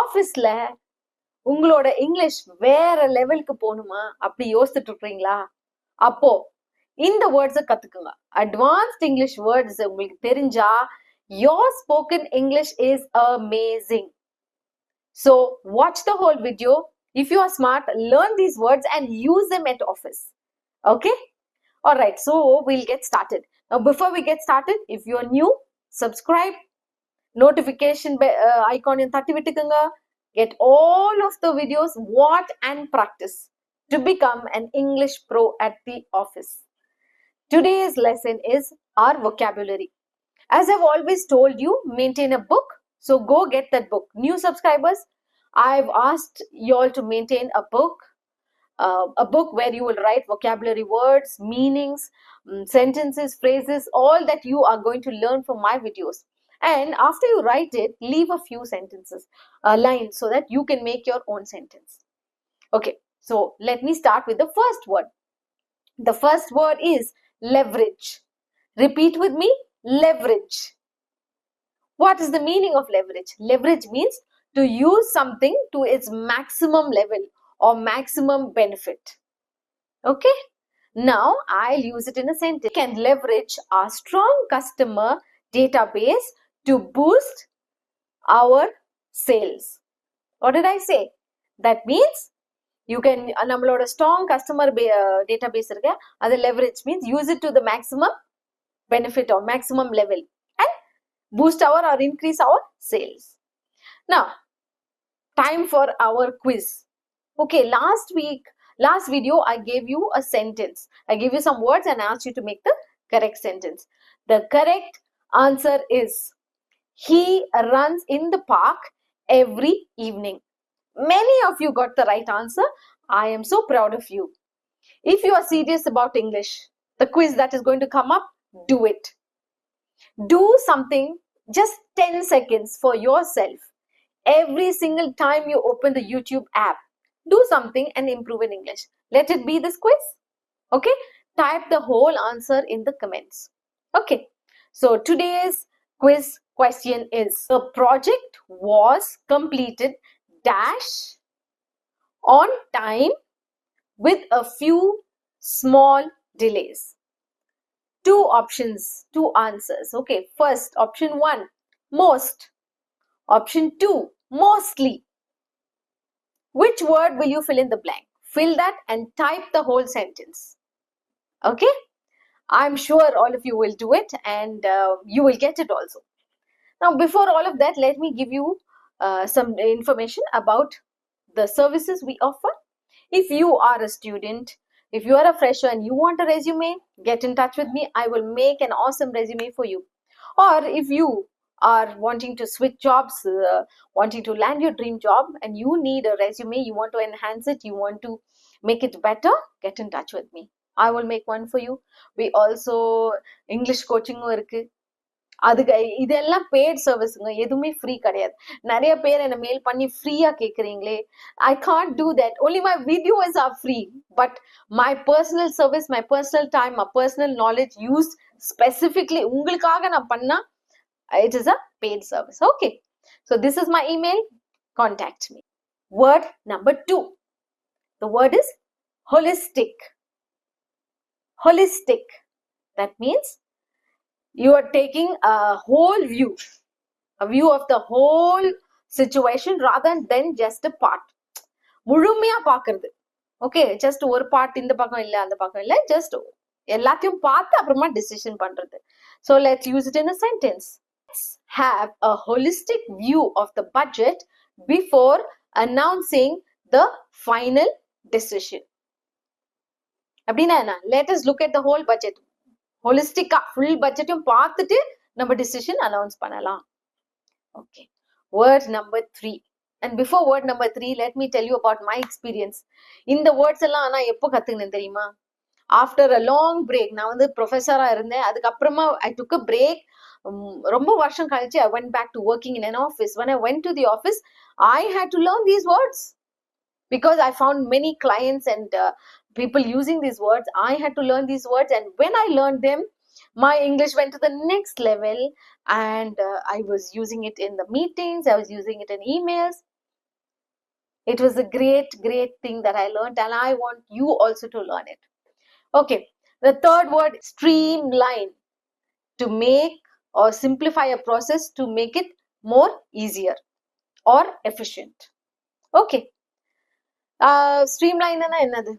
ஆபீஸ்ல உங்களோட இங்கிலீஷ் வேற லெவலுக்கு போகணுமா அப்படி யோசிச்சுட்டு இருக்கீங்களா? அப்போ இந்த வேர்ட்ஸை கத்துக்குங்க. அட்வான்ஸ்ட் இங்கிலீஷ் வேர்ட்ஸ் உங்களுக்கு தெரிஞ்சா your spoken English is amazing. So watch the whole video. If you are smart, learn these words and use them at office. Okay? Alright, so we'll get started. Now before we get started, if you are new, subscribe, notification icon in தட்டி விட்டுக்குங்க. Get all of the videos, watch and practice to become an English pro at the office. Today's lesson is our vocabulary. As I've always told you, maintain a book. So go get that book. New subscribers, I've asked you all to maintain a book where you will write vocabulary words, meanings, sentences, phrases, all that you are going to learn from my videos. And after you write it, leave a few sentences, lines, so that you can make your own sentence. Okay, so let me start with the first word. The first word is leverage. Repeat with me, leverage. What is the meaning of leverage? Leverage means to use something to its maximum level or maximum benefit. Okay? Now, I'll use it in a sentence. We can leverage our strong customer database to boost our sales. What did I say? That means you can நம்மளோட strong customer database இருக்கு, அது leverage means use it to the maximum benefit or maximum level and boost our or increase our sales. Now, time for our quiz. Okay, last video I gave you a sentence. I gave you some words and asked you to make the correct sentence. The correct answer is he runs in the park every evening. Many of you got the right answer. I am so proud of you. If you are serious about English, the quiz that is going to come up, do it. Do something just 10 seconds for yourself. Every single time you open the YouTube app, do something and improve in English. Let it be this quiz. Okay? Type the whole answer in the comments. Okay. So today's quiz question is, the project was completed dash on time with a few small delays. Two options, two answers. Okay, first, option 1, most. Option 2, mostly. Which word will you fill in the blank? Fill that and type the whole sentence. Okay? I'm sure all of you will do it and you will get it also. Now, before all of that, let me give you some information about the services we offer. If you are a student, if you are a fresher and you want a resume, get in touch with me. I will make an awesome resume for you. Or if you are wanting to switch jobs, wanting to land your dream job and you need a resume, you want to enhance it, you want to make it better, get in touch with me. I will make one for you. We also English coaching இருக்கு. அதுக்கு இதெல்லாம் paid சர்வீஸுங்க, எதுவுமே free கிடையாது. நிறைய பேர் என்ன mail பண்ணி ஃப்ரீயா கேக்குறீங்களே, I can't do that. Only my videos are free, but my personal service, my personal time, my personal knowledge use specifically உங்களுக்காக நான் பண்ணா, it is a paid service. Okay, so this is my email, contact me. Word number 2, the word is holistic. Holistic, that means you are taking a whole view, a view of the whole situation rather than just a part. முழுமையா பாக்குறது. Okay, just ஒரு part இந்த பக்கம் இல்ல அந்த பக்கம் இல்ல, just எல்லாத்தையும் பார்த்து அப்புறமா டிசிஷன் பண்றது. So let's use it in a sentence. Let's have a holistic view of the budget before announcing the final decision. அப்படின்னா என்ன? Let us look at the whole budget. ஹோலிஸ்டிக்கா ஃபுல் பட்ஜெட்டும் பார்த்துட்டு நம்ம டிசிஷன் அனௌன்ஸ் பண்ணலாம். Okay, word number 3. And before word number 3, let me tell you about my experience. இந்த words எல்லாம் நான் எப்போ கத்துக்கினேன் தெரியுமா? After a long break. நான் வந்து ப்ரொஃபஸரா இருந்தேன், அதுக்கப்புறமா ஐ டுக் அ பிரேக். ரொம்ப வருஷம் கழிச்சு I went back to working in an office. When I went to the office, I had to learn these words because I found many clients and people using these words. I had to learn these words, and when I learned them, my English went to the next level, and I was using it in the meetings, I was using it in emails. It was a great thing that I learned, and I want you also to learn it. Okay, the third word, streamline, to make or simplify a process to make it more easier or efficient. Okay, ஸ்ட்ரீம்லைன்னா என்னது?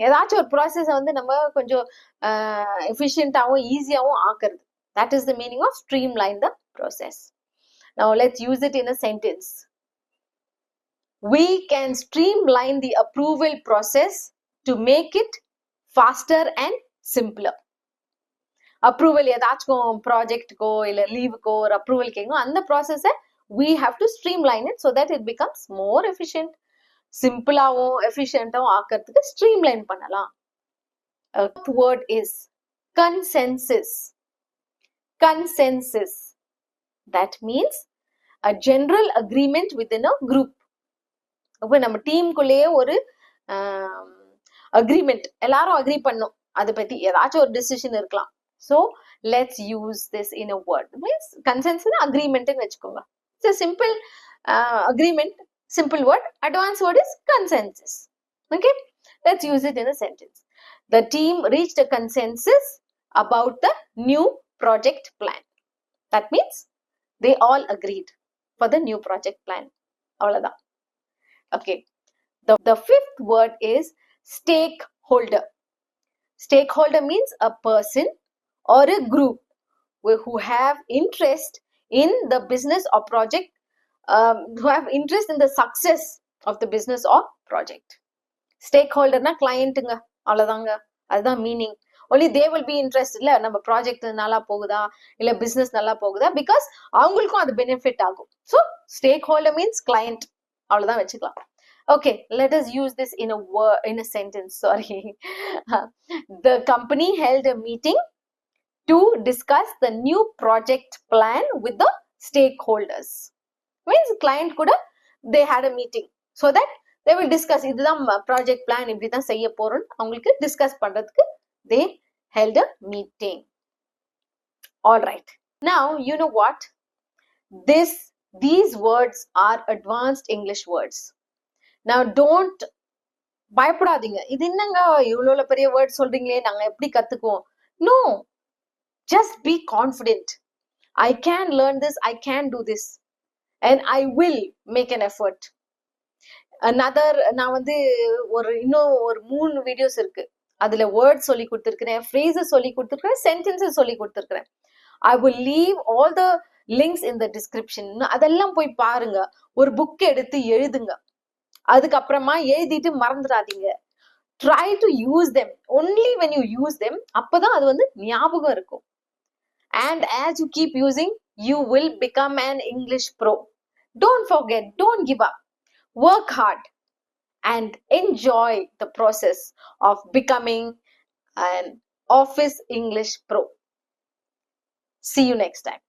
ஏதாச்சும் ஒரு ப்ராசஸை வந்து நம்ம கொஞ்சம் எஃபிஷியண்டாகவும் ஈஸியாகவும் ஆக்குறது. That is the meaning of streamline the process. Now let's use it in a sentence. We can streamline the approval process to make it faster and simpler. Approval ஏதாச்சும் ப்ராஜெக்டுக்கோ இல்லை லீவுக்கோ ஒரு அப்ரூவல் கேட்கணும், அந்த ப்ராசஸை we have to streamline it so that it becomes more efficient. சிம்பிளாகவும் எஃபிஷியண்டாகவும் ஆக்கிறதுக்கு streamline பண்ணலாம். Word is consensus. Consensus. That means a general agreement within a group. இப்போ நம்ம டீமுக்குள்ளேயே ஒரு அக்ரிமெண்ட், எல்லாரும் அக்ரி பண்ணும், அதை பத்தி ஏதாச்சும் ஒரு டிசிஷன் இருக்கலாம். So let's use this in a word. Means consensus agreement ன்னு வச்சுக்கோங்க. It's a simple agreement, simple word. Advanced word is consensus. Okay, let's use it in a sentence. The team reached a consensus about the new project plan. That means they all agreed for the new project plan. அவ்வளவுதான். Okay, the fifth word is stakeholder. Stakeholder means a person or a group who have interest in the business or project, who have interest in the success of the business or project. Stakeholder na client nga, avladanga, adha meaning. Only they will be interested illa நம்ம project நல்லா போகுதா இல்ல business நல்லா போகுதா, because அவங்களுக்கும் அது benefit ஆகும். So stakeholder means client, அவ்வளவுதான் வச்சுக்கலாம். Okay, let us use this in a word, in a sentence. Sorry. The company held a meeting to discuss the new project plan with the stakeholders. Means client kuda they had a meeting so that they will discuss இதுதான் project plan, இப்படிதான் செய்ய போறோம் அவங்களுக்கு discuss பண்றதுக்கு they held a meeting. All right, now you know what, these words are advanced English words. Now don't பயப்படாதீங்க, இது என்னங்க இவ்வளவு பெரிய வேர்ட் சொல்றீங்களே, நாங்க எப்படி கத்துக்குவோம்? No, just be confident. I can learn this, I can do this, and I will make an effort. Another, நான் வந்து இன்னும் ஒரு 3 வீடியோஸ் இருக்கு, அதுல வேர்ட் சொல்லி கொடுத்துருக்கிறேன், ஃப்ரேசஸ் சொல்லி கொடுத்துருக்கிறேன், சென்டென்சஸ் சொல்லி கொடுத்துருக்கிறேன். I will leave all the links in the description. அதெல்லாம் போய் பாருங்க, ஒரு புக் எடுத்து எழுதுங்க, அதுக்கப்புறமா எழுதிட்டு மறந்துடாதீங்க. Try to use them. Only when you use them, அப்பதான் அது வந்து ஞாபகம் இருக்கும். And as you keep using, you will become an English pro. Don't forget, don't give up. Work hard and enjoy the process of becoming an office English pro. See you next time.